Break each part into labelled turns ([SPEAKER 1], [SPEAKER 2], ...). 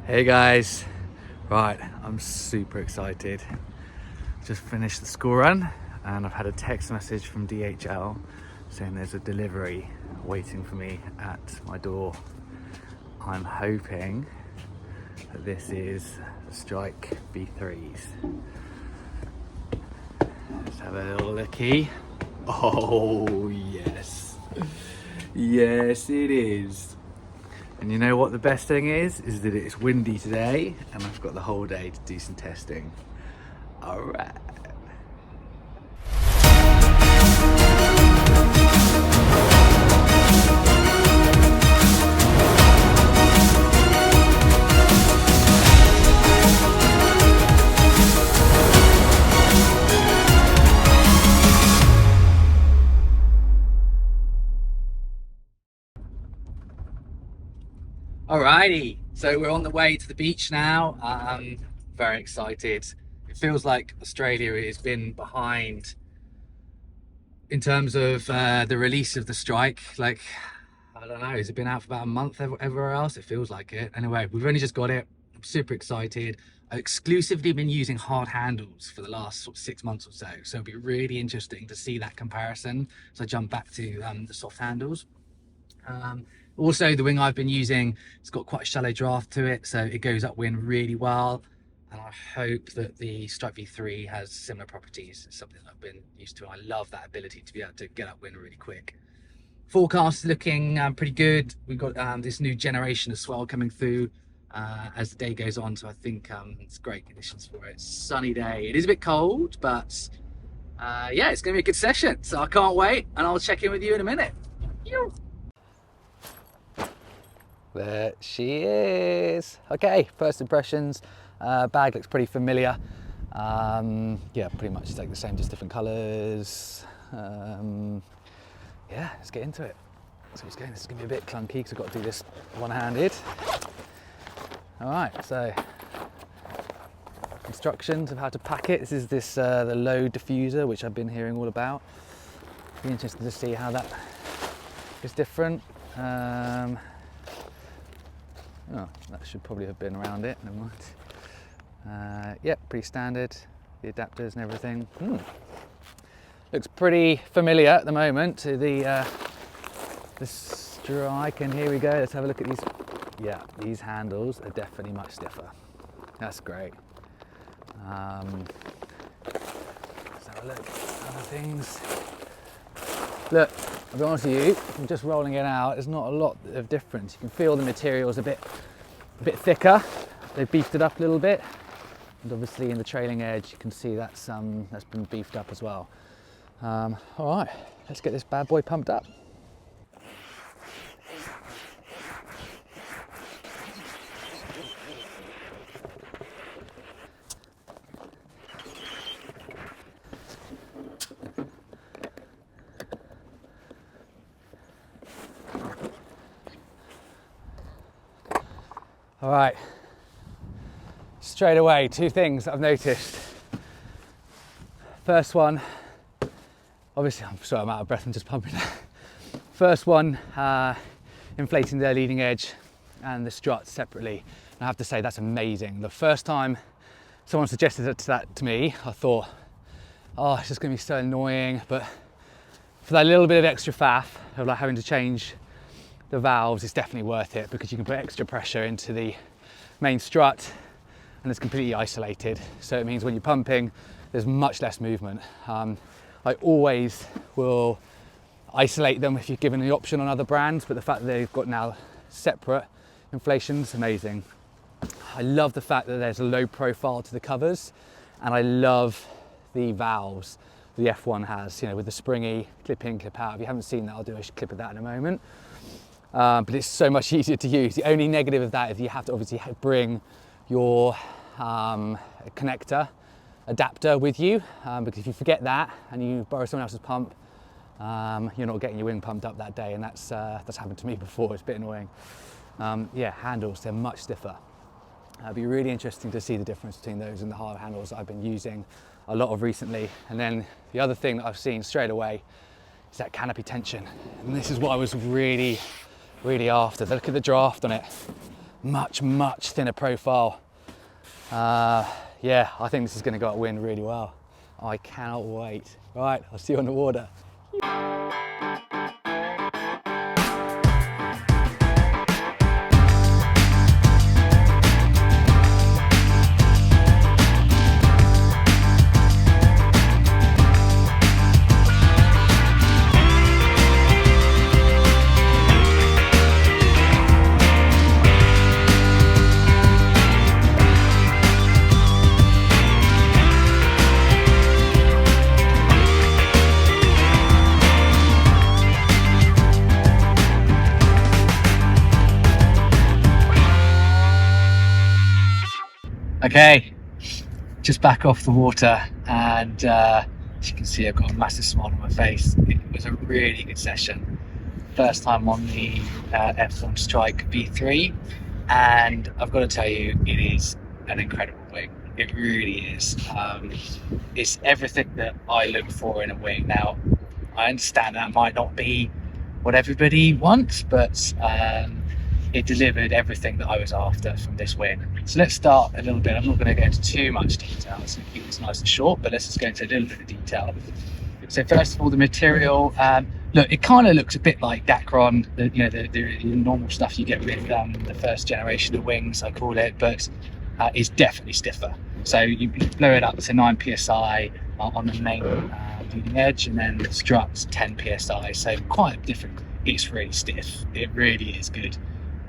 [SPEAKER 1] Hey guys, right, I'm super excited. Just finished the school run and I've had a text message from DHL saying there's a delivery waiting for me at my door. I'm hoping that this is the Strike V3s. Let's have a little looky. Oh yes, yes it is. And you know what the best thing is that it's windy today and I've got the whole day to do some testing. All right. Alrighty, so we're on the way to the beach now. I'm very excited. It feels like Australia has been behind in terms of the release of the Strike. Like, I don't know, has it been out for about a month everywhere else? It feels like it. Anyway, we've only just got it. I'm super excited. I've exclusively been using hard handles for the last sort of 6 months or so. So it'll be really interesting to see that comparison. So I jump back to the soft handles. Also, the wing I've been using, it's got quite a shallow draft to it, so it goes upwind really well. And I hope that the Strike V3 has similar properties. It's something that I've been used to. I love that ability to be able to get upwind really quick. Forecast is looking pretty good. We've got this new generation of swell coming through as the day goes on, so I think it's great conditions for it. Sunny day. It is a bit cold, but yeah, it's going to be a good session. So I can't wait, and I'll check in with you in a minute. There she is. Okay, first impressions. Bag looks pretty familiar. Yeah, pretty much like the same, just different colours. Yeah, let's get into it. So it's going. This is going to be a bit clunky because I've got to do this one-handed. All right, so instructions of how to pack it. This is the load diffuser, which I've been hearing all about. Be interested to see how that is different. Oh, that should probably have been around it, never mind. Yeah, pretty standard, the adapters and everything. Looks pretty familiar at the moment to the Strike, and here we go, let's have a look at these. Yeah, these handles are definitely much stiffer. That's great. Let's have a look at other things. Look, I'll be honest with you, from just rolling it out, there's not a lot of difference. You can feel the material's a bit thicker. They've beefed it up a little bit, and obviously in the trailing edge, you can see that's been beefed up as well. All right, let's get this bad boy pumped up. All right, straight away, two things I've noticed. First one, obviously, I'm sorry, I'm out of breath, I'm just pumping. First one, inflating the leading edge and the strut separately. And I have to say, that's amazing. The first time someone suggested that to me, I thought, oh, it's just gonna be so annoying. But for that little bit of extra faff of like having to change the valves, it's definitely worth it because you can put extra pressure into the main strut and it's completely isolated. So it means when you're pumping, there's much less movement. I always will isolate them if you're given the option on other brands, but the fact that they've got now separate inflation's amazing. I love the fact that there's a low profile to the covers, and I love the valves the F1 has, you know, with the springy clip in, clip out. If you haven't seen that, I'll do a clip of that in a moment. But it's so much easier to use. The only negative of that is you have to obviously bring your connector adapter with you, because if you forget that and you borrow someone else's pump, you're not getting your wing pumped up that day, and that's happened to me before. It's a bit annoying. Yeah, handles, they're much stiffer. It'd be really interesting to see the difference between those and the hard handles that I've been using a lot of recently. And then the other thing that I've seen straight away is that canopy tension, and this is what I was really after. Look at the draft on it, much thinner profile. Yeah, I think this is going to go upwind really well. I cannot wait. Right, I'll see you on the water. Okay, just back off the water, and as you can see, I've got a massive smile on my face. It was a really good session. First time on the F1 Strike V3, and I've got to tell you, it is an incredible wing. It really is. It's everything that I look for in a wing. Now, I understand that might not be what everybody wants, but it delivered everything that I was after from this wing. So let's start a little bit. I'm not going to go into too much detail, so keep this nice and short, but let's just go into a little bit of detail. So first of all, the material. Look, it kind of looks a bit like Dacron, the normal stuff you get with the first generation of wings, I call it, but it's definitely stiffer. So you blow it up to 9 psi on the main leading edge, and then the struts 10 psi. So quite different. It's really stiff. It really is good.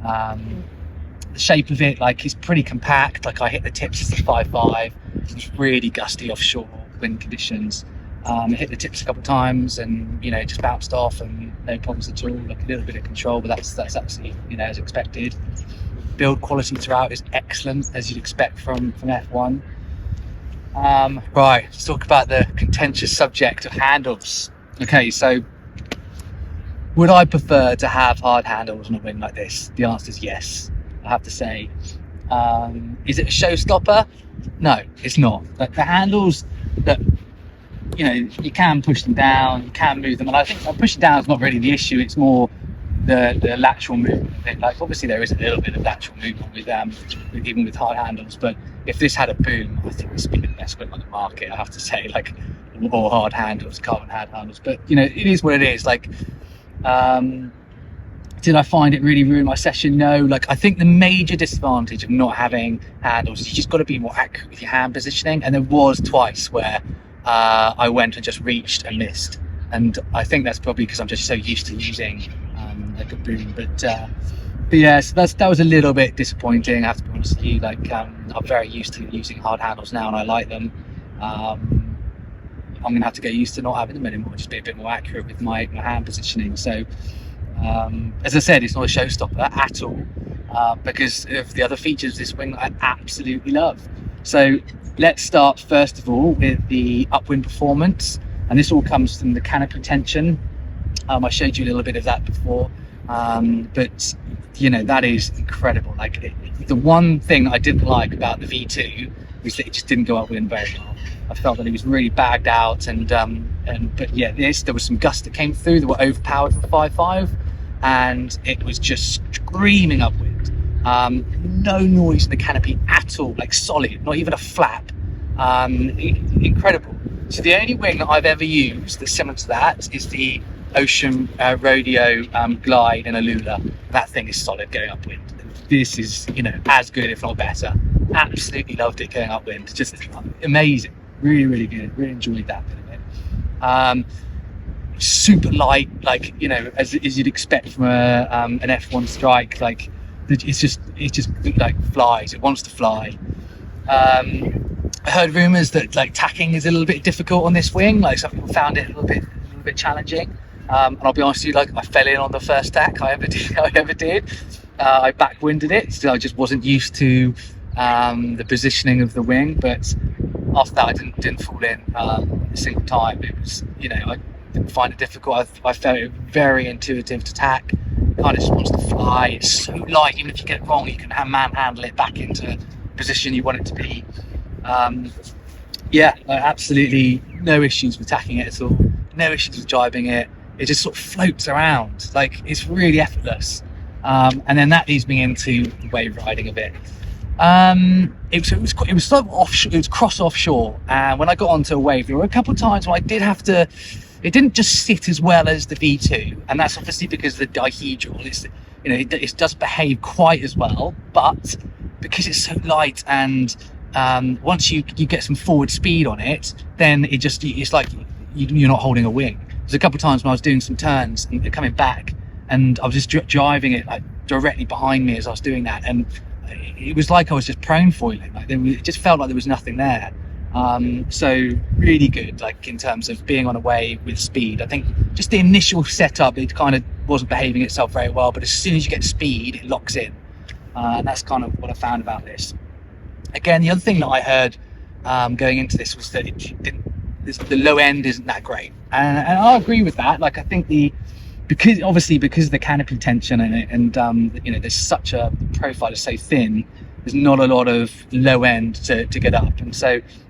[SPEAKER 1] The shape of it, like, is pretty compact. Like, I hit the tips as a 5.5. It's really gusty offshore wind conditions. I hit the tips a couple of times, and just bounced off, and no problems at all. Like, a little bit of control, but that's absolutely as expected. Build quality throughout is excellent, as you'd expect from F1. Right, let's talk about the contentious subject of handles. Okay, so would I prefer to have hard handles on a wing like this? The answer is yes, I have to say. Is it a showstopper? No, it's not. Like, the handles that, you can push them down, you can move them, and I think pushing down is not really the issue. It's more the lateral movement of it. Like, obviously there is a little bit of lateral movement with even with hard handles, but if this had a boom, I think this would be the best whip on the market, I have to say. Like, more hard handles, carbon hard handles, but it is what it is. Like, did I find it really ruin my session? No. Like, I think the major disadvantage of not having handles is you just got to be more accurate with your hand positioning, and there was twice where I went and just reached and missed, and I think that's probably because I'm just so used to using like a boom. But yeah, so that was a little bit disappointing, I have to be honest with you. Like, I'm very used to using hard handles now, and I like them. I'm gonna have to get used to not having them anymore, just be a bit more accurate with my hand positioning. So as I said, it's not a showstopper at all, because of the other features of this wing that I absolutely love. So let's start first of all with the upwind performance, and this all comes from the canopy tension. I showed you a little bit of that before, but that is incredible. Like, the one thing I didn't like about the V2 was that it just didn't go upwind very well. I felt that it was really bagged out, but yeah, there was some gusts that came through that were overpowered for 5.5, and it was just screaming upwind. No noise in the canopy at all, like solid, not even a flap. Incredible. So the only wing that I've ever used that's similar to that is the Ocean Rodeo Glide in Alula. That thing is solid going upwind. This is, as good, if not better. Absolutely loved it going upwind. Just amazing. Really, really good. Really enjoyed that bit of it. Super light, like, as you'd expect from an F1 Strike. Like, it's just like flies. It wants to fly. I heard rumours that, like, tacking is a little bit difficult on this wing. Like, some people found it a little bit challenging. And I'll be honest with you, like, I fell in on the first tack I ever did. I backwinded it, so I just wasn't used to the positioning of the wing. But after that, I didn't fall in a single time. It was, I didn't find it difficult. I found it very intuitive to tack. It kind of just wants to fly. It's so light, even if you get it wrong, you can manhandle it back into position you want it to be. Yeah, absolutely no issues with tacking it at all. No issues with jibing it. It just sort of floats around. Like, it's really effortless. And then that leads me into wave riding a bit. It was sort of offshore, it was cross offshore, and when I got onto a wave, there were a couple of times where I did have to, it didn't just sit as well as the V2, and that's obviously because the dihedral is, it does behave quite as well, but because it's so light, and once you get some forward speed on it, then it's like you're not holding a wing. There's a couple of times when I was doing some turns and coming back, and I was just driving it like directly behind me as I was doing that, and it was like I was just prone foiling. Like it just felt like there was nothing there. So really good, like in terms of being on a wave with speed. I think just the initial setup, it kind of wasn't behaving itself very well, but as soon as you get speed, it locks in. And that's kind of what I found about this. Again, the other thing that I heard going into this was that the low end isn't that great, and I agree with that. Like I think because of the canopy tension and there's such the profile is so thin, there's not a lot of low end to get up, and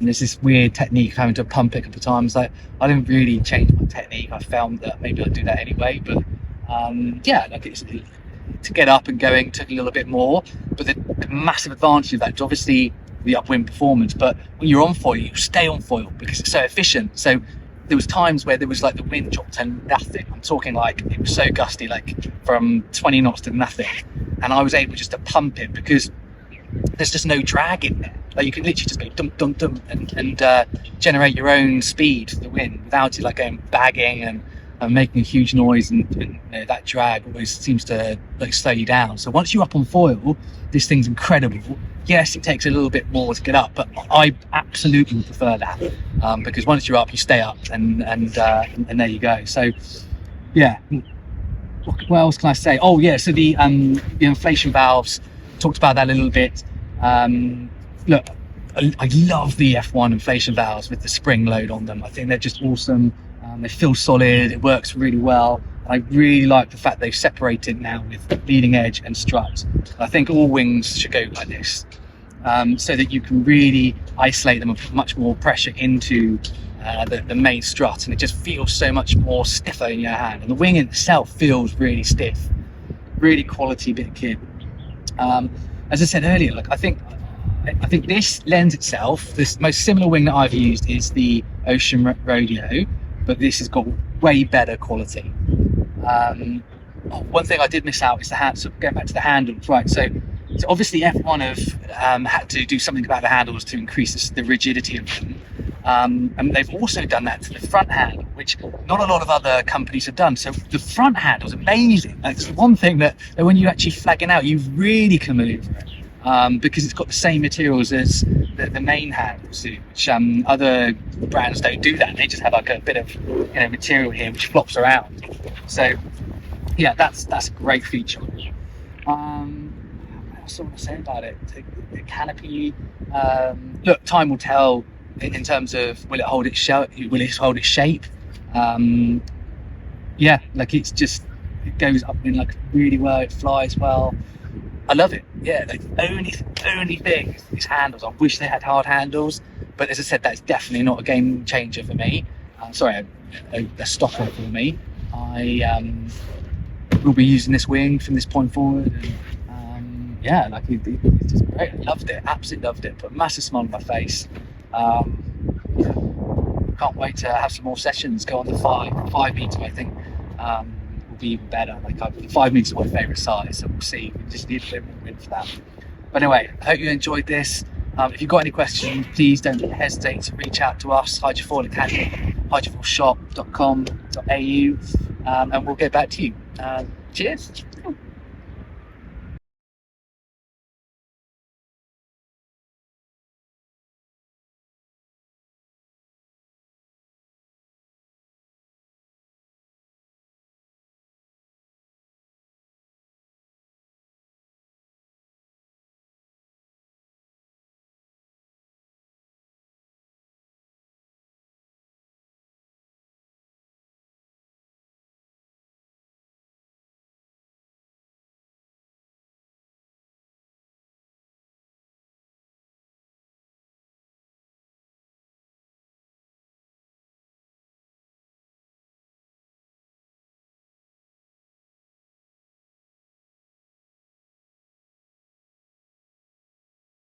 [SPEAKER 1] there's this weird technique of having to pump it a couple of times. Like I didn't really change my technique. I found that maybe I'd do that anyway, but it's to get up and going took a little bit more. But the massive advantage of that is obviously the upwind performance, but when you're on foil, you stay on foil because it's so efficient. So there was times where there was like the wind dropped to nothing. I'm talking like it was so gusty, like from 20 knots to nothing, and I was able just to pump it because there's just no drag in there. Like you can literally just go dum dum dum and generate your own speed for the wind without it like going bagging and making a huge noise, and that drag always seems to like slow you down. So once you're up on foil, this thing's incredible. Yes, it takes a little bit more to get up, but I absolutely prefer that because once you're up, you stay up, and there you go. So yeah, what else can I say? Oh yeah, so the inflation valves, talked about that a little bit. Look, I love the F1 inflation valves with the spring load on them. I think they're just awesome. They feel solid, it works really well. I really like the fact they've separated now with leading edge and strut. I think all wings should go like this, so that you can really isolate them and put much more pressure into the main strut, and it just feels so much more stiffer in your hand. And the wing itself feels really stiff, really quality bit of kit. As I said earlier, like I think this lends itself. This most similar wing that I've used is the Ocean Rodeo, but this has got way better quality. One thing I did miss out is the hand. So going back to the handles, right? So obviously F1 have had to do something about the handles to increase the rigidity of them, and they've also done that to the front handle, which not a lot of other companies have done. So the front handle is amazing. It's the one thing that when you actually flagging out, you really can maneuver it, because it's got the same materials as the main handles do, which other brands don't do that. They just have like a bit of material here which flops around. So yeah, that's a great feature. What else do I want to say about it? The canopy. Look, time will tell in terms of will it hold its shape. Yeah, like it goes up in like really well. It flies well. I love it. Yeah, like only thing is these handles. I wish they had hard handles, but as I said, that's definitely not a game changer for me. A stopper for me. I will be using this wing from this point forward, and yeah, like it's just great. I loved it, absolutely loved it. Put a massive smile on my face. Can't wait to have some more sessions. Go on the 5 meter. I think will be even better. Like 5 meters is my favourite size, so we'll see. We just need a bit more wind for that. But anyway, I hope you enjoyed this. If you've got any questions, please don't hesitate to reach out to us, Hydrofoil Academy, hydrofoilshop.com.au, and we'll get back to you. Cheers.